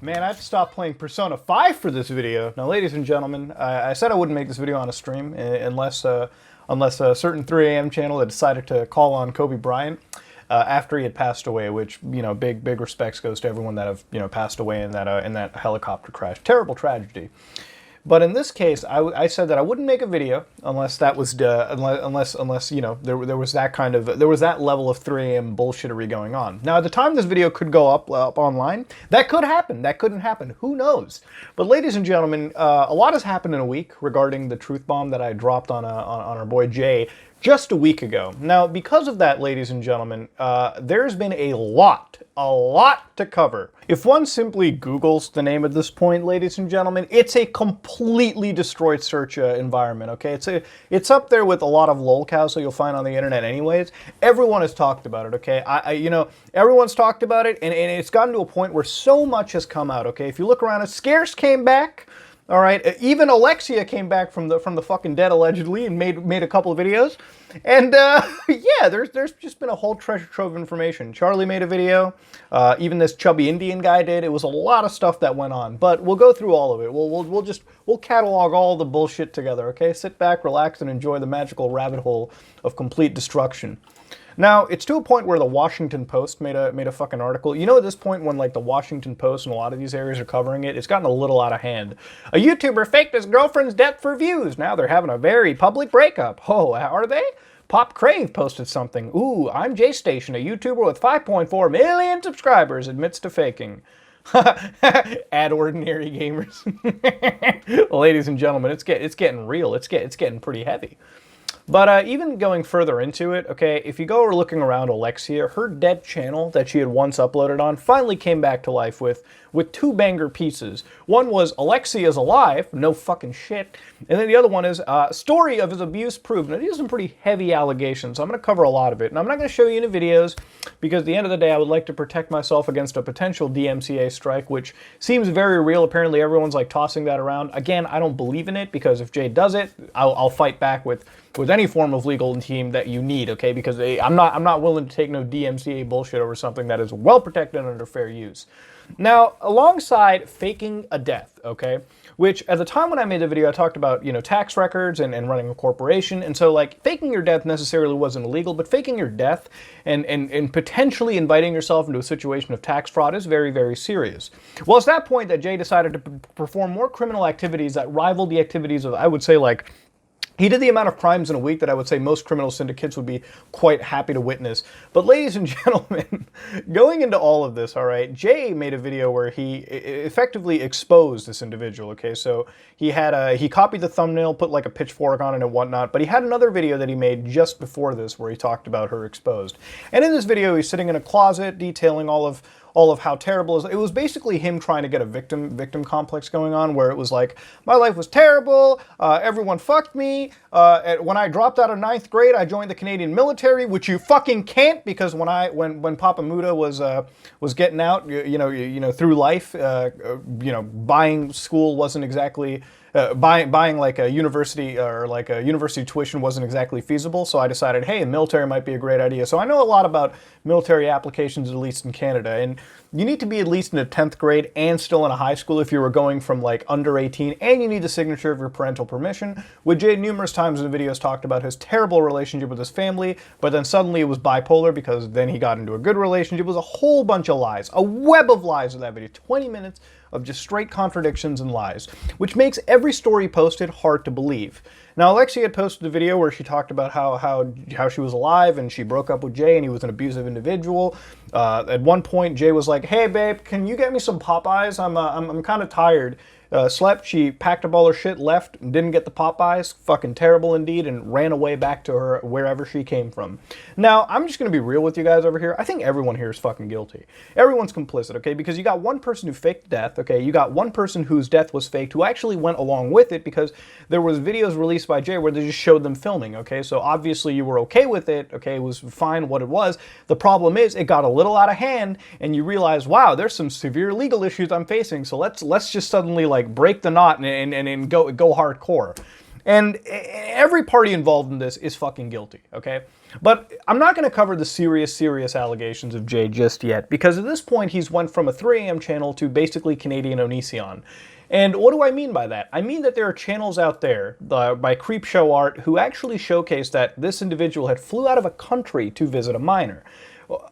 Man, I have to stop playing Persona 5 for this video. Now, ladies and gentlemen, I said I wouldn't make this video on a stream unless a certain 3 a.m. channel had decided to call on Kobe Bryant after he had passed away, which, you know, big respects goes to everyone that have, you know, passed away in that helicopter crash. Terrible tragedy. But in this case, I said that I wouldn't make a video unless that was unless you know there was that kind of level of 3 a.m. bullshittery going on. Now at the time this video could go up online, that could happen. That couldn't happen. Who knows? But ladies and gentlemen, a lot has happened in a week regarding the truth bomb that I dropped on our boy Jay just a week ago. Now, because of that, ladies and gentlemen, there's been a lot to cover. If one simply Googles the name at this point, ladies and gentlemen, it's a completely destroyed search environment, okay? It's up there with a lot of lolcows that you'll find on the internet anyways. Everyone has talked about it, okay? You know, everyone's talked about it, and it's gotten to a point where so much has come out, okay? If you look around, Scarce came back. All right, even Alexia came back from the fucking dead allegedly and made a couple of videos, and yeah, there's just been a whole treasure trove of information. Charlie made a video, even this chubby Indian guy did. It was a lot of stuff that went on, but we'll go through all of it. We'll catalog all the bullshit together. Okay, sit back, relax, and enjoy the magical rabbit hole of complete destruction. Now, it's to a point where the Washington Post made a fucking article. You know, at this point when like the Washington Post and a lot of these areas are covering it, it's gotten a little out of hand. A YouTuber faked his girlfriend's death for views. Now they're having a very public breakup. Oh, are they? Pop Crave posted something. Ooh, I'm Jaystation, a YouTuber with 5.4 million subscribers, admits to faking. Ad ordinary gamers. Well, ladies and gentlemen, it's getting real. It's getting pretty heavy. But even going further into it, okay, if you go looking around Alexia, her dead channel that she had once uploaded on finally came back to life with 2 banger pieces. One was Alexia's alive, no fucking shit, and then the other one is story of his abuse proved. Now these are some pretty heavy allegations, so I'm going to cover a lot of it, and I'm not going to show you any videos because at the end of the day I would like to protect myself against a potential DMCA strike, which seems very real. Apparently everyone's like tossing that around. Again, I don't believe in it because if Jay does it, I'll fight back with any form of legal team that you need, okay? Because I'm not willing to take no DMCA bullshit over something that is well protected under fair use. Now, alongside faking a death, okay, which at the time when I made the video, I talked about, you know, tax records and running a corporation, and so like faking your death necessarily wasn't illegal, but faking your death and potentially inviting yourself into a situation of tax fraud is very, very serious. Well, it's that point that Jay decided to perform more criminal activities that rivaled the activities of, I would say, like, he did the amount of crimes in a week that I would say most criminal syndicates would be quite happy to witness. But ladies and gentlemen, going into all of this, all right, Jay made a video where he effectively exposed this individual, okay? So he copied the thumbnail, put like a pitchfork on it and whatnot, but he had another video that he made just before this where he talked about her exposed. And in this video, he's sitting in a closet detailing all of how terrible it was. Basically him trying to get a victim complex going on, where it was like, my life was terrible, everyone fucked me, when I dropped out of 9th grade I joined the Canadian military, which you fucking can't, because when Papa Muda was getting out, you know through life, you know, buying school wasn't exactly buying like a university or like a university tuition wasn't exactly feasible, so I decided, hey, the military might be a great idea. So I know a lot about military applications, at least in Canada, and you need to be at least in a 10th grade and still in a high school if you were going from like under 18, and you need the signature of your parental permission. With Jay numerous times in the videos talked about his terrible relationship with his family, but then suddenly it was bipolar because then he got into a good relationship. It was a whole bunch of lies, a web of lies in that video, 20 minutes of just straight contradictions and lies, which makes every story posted hard to believe. Now, Alexia had posted a video where she talked about how she was alive and she broke up with Jay and he was an abusive individual. At one point, Jay was like, "Hey, babe, can you get me some Popeyes? I'm kind of tired." Slept, she packed up all her shit, left, and didn't get the Popeyes, fucking terrible indeed, and ran away back to her wherever she came from. Now, I'm just gonna be real with you guys over here. I think everyone here is fucking guilty. Everyone's complicit, okay? Because you got one person who faked death, okay? You got one person whose death was faked who actually went along with it because there was videos released by Jay where they just showed them filming, okay? So obviously you were okay with it, okay? It was fine what it was. The problem is it got a little out of hand and you realize, wow, there's some severe legal issues I'm facing, so let's just suddenly like break the knot and go hardcore. And every party involved in this is fucking guilty, okay? But I'm not going to cover the serious allegations of Jay just yet, because at this point he's went from a 3 a.m. channel to basically Canadian Onision. And what do I mean by that? I mean that there are channels out there by Creepshow Art who actually showcase that this individual had flew out of a country to visit a minor.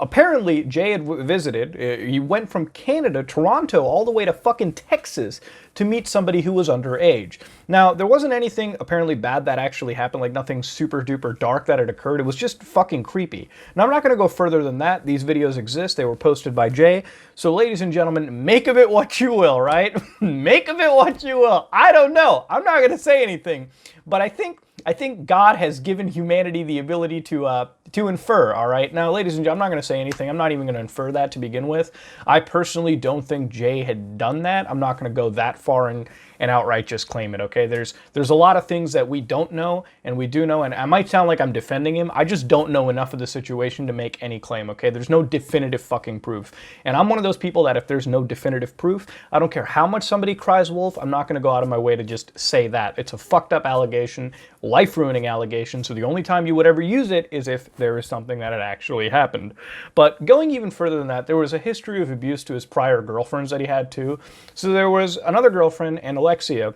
Apparently, Jay had visited, he went from Canada, Toronto, all the way to fucking Texas to meet somebody who was underage. Now, there wasn't anything apparently bad that actually happened, like nothing super duper dark that had occurred. It was just fucking creepy. Now, I'm not going to go further than that. These videos exist. They were posted by Jay. So, ladies and gentlemen, make of it what you will, right? Make of it what you will. I don't know. I'm not going to say anything. But I think God has given humanity the ability to infer, all right? Now, ladies and gentlemen, I'm not going to say anything. I'm not even going to infer that to begin with. I personally don't think Jay had done that. I'm not going to go that far and outright just claim it, okay? There's a lot of things that we don't know and we do know, and I might sound like I'm defending him. I just don't know enough of the situation to make any claim, okay? There's no definitive fucking proof. And I'm one of those people that if there's no definitive proof, I don't care how much somebody cries wolf, I'm not going to go out of my way to just say that. It's a fucked up allegation, life-ruining allegation, so the only time you would ever use it is if there is something that had actually happened. But going even further than that, there was a history of abuse to his prior girlfriends that he had too. So there was another girlfriend, and Alexia.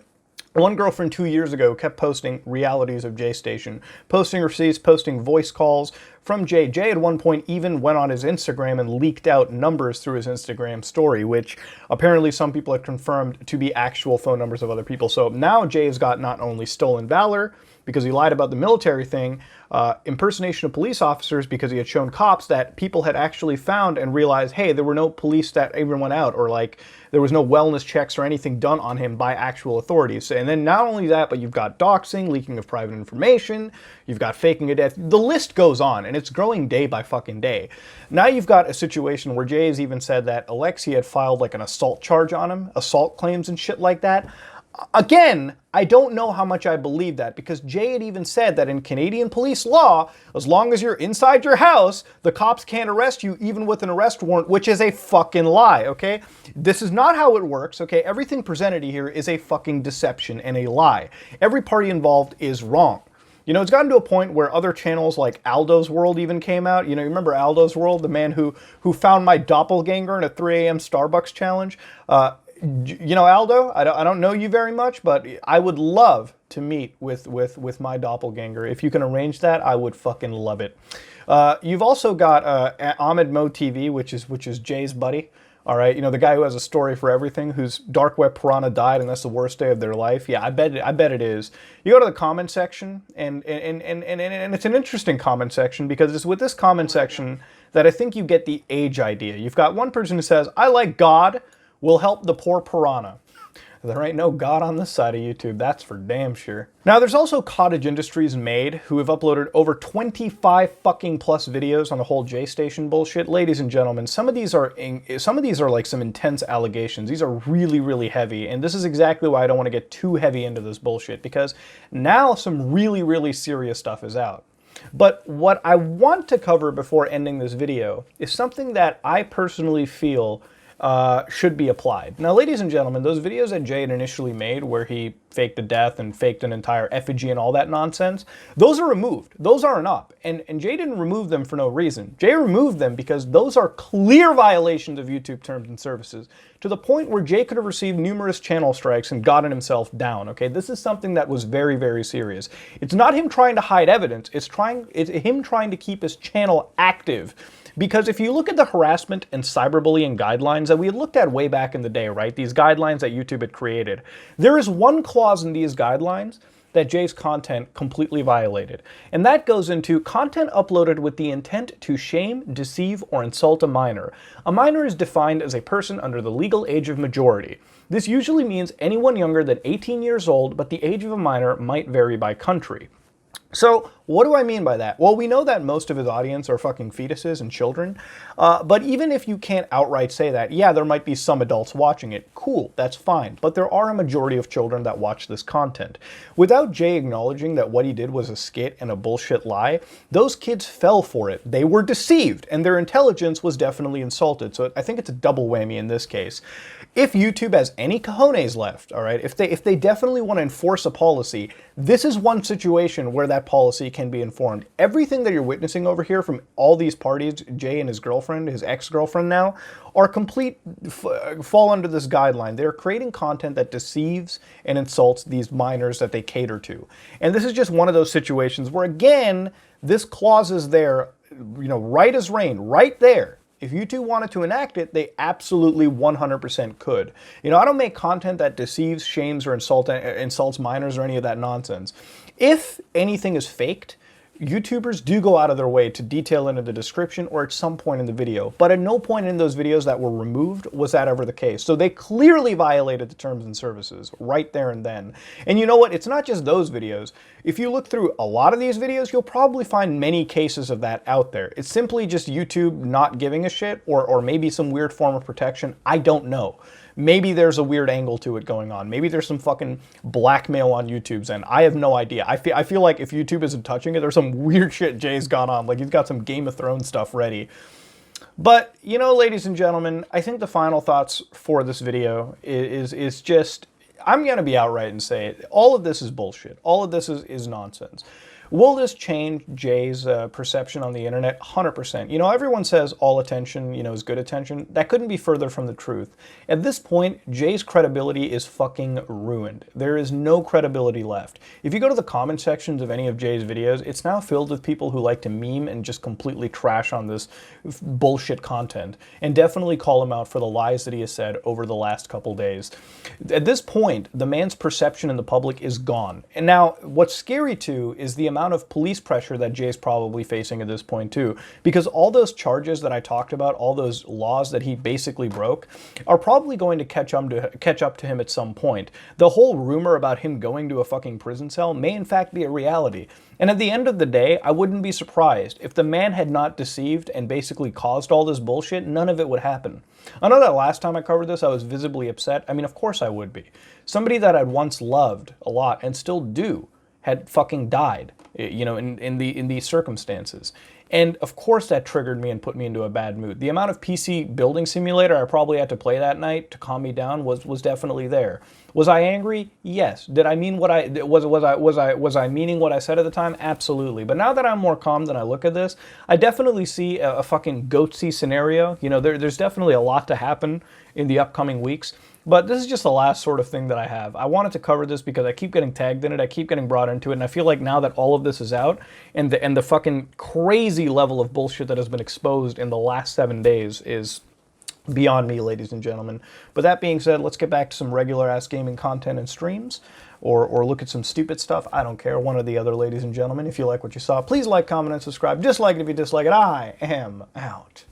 One girlfriend 2 years ago kept posting realities of Jaystation, posting receipts, posting voice calls from Jay. Jay at one point even went on his Instagram and leaked out numbers through his Instagram story, which apparently some people have confirmed to be actual phone numbers of other people. So now Jay has got not only stolen valor, because he lied about the military thing, impersonation of police officers because he had shown cops that people had actually found and realized, hey, there were no police that even went out, or like there was no wellness checks or anything done on him by actual authorities. And then not only that, but you've got doxing, leaking of private information, you've got faking a death. The list goes on, and it's growing day by fucking day. Now you've got a situation where Jay has even said that Alexia had filed like an assault charge on him, assault claims and shit like that. Again, I don't know how much I believe that, because Jay had even said that in Canadian police law, as long as you're inside your house, the cops can't arrest you even with an arrest warrant, which is a fucking lie, okay? This is not how it works, okay? Everything presented here is a fucking deception and a lie. Every party involved is wrong. You know, it's gotten to a point where other channels like Aldo's World even came out. You know, you remember Aldo's World, the man who found my doppelganger in a 3 a.m. Starbucks challenge? You know, Aldo, I don't know you very much, but I would love to meet with my doppelganger. If you can arrange that, I would fucking love it. You've also got Ahmed Mo TV, which is Jay's buddy. All right, you know, the guy who has a story for everything, whose dark web piranha died and that's the worst day of their life. Yeah, I bet it is. You go to the comment section, and it's an interesting comment section, because it's with this comment section that I think you get the age idea. You've got one person who says, I like God, will help the poor piranha. There ain't no God on this side of YouTube, that's for damn sure. Now, there's also Cottage Industries Made, who have uploaded over 25 fucking plus videos on the whole Jaystation bullshit. Ladies and gentlemen, some of these are like some intense allegations. These are really, really heavy, and this is exactly why I don't want to get too heavy into this bullshit, because now some really, really serious stuff is out. But what I want to cover before ending this video is something that I personally feel should be applied. Now, ladies and gentlemen, those videos that Jay had initially made where he faked a death and faked an entire effigy and all that nonsense, those are removed. Those aren't up. And Jay didn't remove them for no reason. Jay removed them because those are clear violations of YouTube terms and services, to the point where Jay could have received numerous channel strikes and gotten himself down, okay? This is something that was very, very serious. It's not him trying to hide evidence. It's him trying to keep his channel active. Because if you look at the harassment and cyberbullying guidelines that we had looked at way back in the day, right? These guidelines that YouTube had created, there is one clause in these guidelines that Jay's content completely violated. And that goes into content uploaded with the intent to shame, deceive, or insult a minor. A minor is defined as a person under the legal age of majority. This usually means anyone younger than 18 years old, but the age of a minor might vary by country. So, what do I mean by that? Well, we know that most of his audience are fucking fetuses and children, but even if you can't outright say that, yeah, there might be some adults watching it. Cool, that's fine, but there are a majority of children that watch this content. Without Jay acknowledging that what he did was a skit and a bullshit lie, those kids fell for it. They were deceived, and their intelligence was definitely insulted, so I think it's a double whammy in this case. If YouTube has any cojones left, all right, if they definitely want to enforce a policy, This is one situation where that policy can be informed. Everything that you're witnessing over here from all these parties, Jay and his girlfriend, his ex-girlfriend now, are fall under this guideline. They're creating content that deceives and insults these minors that they cater to. And this is just one of those situations where, again, this clause is there, right as rain, right there. If YouTube wanted to enact it, they absolutely 100% could. I don't make content that deceives, shames, or insults minors or any of that nonsense. If anything is faked, YouTubers do go out of their way to detail it in the description or at some point in the video, but at no point in those videos that were removed was that ever the case. So they clearly violated the terms and services right there and then. And you know what? It's not just those videos. If you look through a lot of these videos, you'll probably find many cases of that out there. It's simply just YouTube not giving a shit or maybe some weird form of protection. I don't know. Maybe there's a weird angle to it going on. Maybe there's some fucking blackmail on YouTube's end. I have no idea. I feel like if YouTube isn't touching it, there's some weird shit Jay's gone on. Like he's got some Game of Thrones stuff ready. But, ladies and gentlemen, I think the final thoughts for this video is just, I'm going to be outright and say it. All of this is bullshit. All of this is nonsense. Will this change Jay's perception on the internet? 100%. Everyone says all attention, is good attention. That couldn't be further from the truth. At this point, Jay's credibility is fucking ruined. There is no credibility left. If you go to the comment sections of any of Jay's videos, it's now filled with people who like to meme and just completely trash on this bullshit content, and definitely call him out for the lies that he has said over the last couple days. At this point, the man's perception in the public is gone. And now, what's scary too is the amount of police pressure that Jay's probably facing at this point too, because all those charges that I talked about, all those laws that he basically broke, are probably going to catch up to him at some point. The whole rumor about him going to a fucking prison cell may in fact be a reality. And at the end of the day, I wouldn't be surprised if the man had not deceived and basically caused all this bullshit. None of it would happen. I know that last time I covered this, I was visibly upset. I mean, of course I would be. Somebody that I'd once loved a lot and still do had fucking died, in these circumstances. And of course that triggered me and put me into a bad mood. The amount of PC Building Simulator I probably had to play that night to calm me down was definitely there. Was I angry? Yes. Did I mean what was I meaning what I said at the time? Absolutely. But now that I'm more calm than I look at this, I definitely see a fucking goatsy scenario. There's definitely a lot to happen in the upcoming weeks. But this is just the last sort of thing that I have. I wanted to cover this because I keep getting tagged in it, I keep getting brought into it, and I feel like now that all of this is out, and the fucking crazy level of bullshit that has been exposed in the last 7 days is beyond me, ladies and gentlemen. But that being said, let's get back to some regular-ass gaming content and streams, or look at some stupid stuff. I don't care, one or the other, ladies and gentlemen. If you like what you saw, please like, comment, and subscribe. Dislike it if you dislike it. I am out.